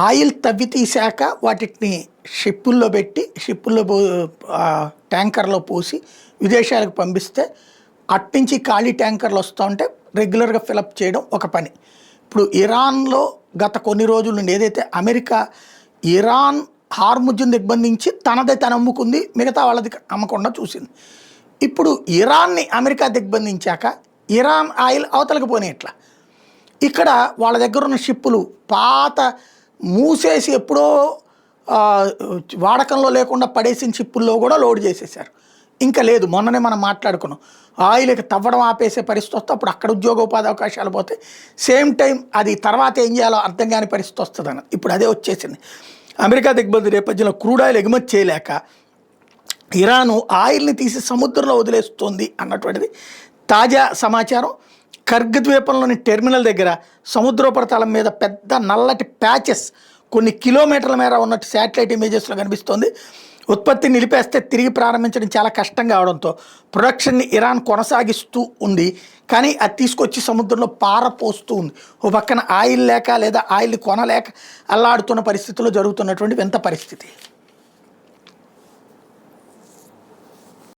Oil తవ్వి తీశాక వాటిని షిప్పుల్లో పెట్టి ట్యాంకర్లో పోసి విదేశాలకు పంపిస్తే అట్నుంచి ఖాళీ ట్యాంకర్లు వస్తూ ఉంటే రెగ్యులర్గా ఫిలప్ చేయడం ఒక పని. ఇప్పుడు ఇరాన్లో గత కొన్ని రోజుల నుండి ఏదైతే అమెరికా ఇరాన్ హార్ముజ్ను దిగ్బంధించి తనదే తను అమ్ముకుంది, మిగతా వాళ్ళది అమ్మకుండా చూసింది. ఇప్పుడు ఇరాన్ని అమెరికా దిగ్బంధించాక ఇరాన్ ఆయిల్ అవతలకు పోనీ ఇట్లా ఇక్కడ వాళ్ళ దగ్గర ఉన్న షిప్పులు పాత మూసేసి ఎప్పుడో వాడకంలో లేకుండా పడేసిన షిప్పుల్లో కూడా లోడ్ చేసేసారు. ఇంకా లేదు, మొన్ననే మనం మాట్లాడుకున్నాం, ఆయిల్కి తవ్వడం ఆపేసే పరిస్థితి వస్తే అప్పుడు అక్కడ ఉద్యోగోపాధి అవకాశాలు పోతే సేమ్ టైం అది తర్వాత ఏం చేయాలో అర్థం కాని పరిస్థితి వస్తుందని ఇప్పుడు అదే వచ్చేసింది. అమెరికా దిగ్బంధి నేపథ్యంలో క్రూడ్ ఆయిల్ ఎగుమతి చేయలేక ఇరాను ఆయిల్ని తీసి సముద్రంలో వదిలేస్తుంది అన్నటువంటిది తాజా సమాచారం. కర్గ్ ద్వీపంలోని టెర్మినల్ దగ్గర సముద్రోపరితలం మీద పెద్ద నల్లటి ప్యాచెస్ కొన్ని కిలోమీటర్ల మేర ఉన్నట్టు శాటిలైట్ ఇమేజెస్లో కనిపిస్తోంది. ఉత్పత్తిని నిలిపేస్తే తిరిగి ప్రారంభించడం చాలా కష్టం కావడంతో ప్రొడక్షన్ని ఇరాన్ కొనసాగిస్తూ ఉంది. కానీ అది తీసుకొచ్చి సముద్రంలో పారపోస్తూ ఉంది. ఓ పక్కన ఆయిల్ లేక లేదా ఆయిల్ని కొనలేక అల్లాడుతున్న పరిస్థితుల్లో జరుగుతున్నటువంటి వింత పరిస్థితి.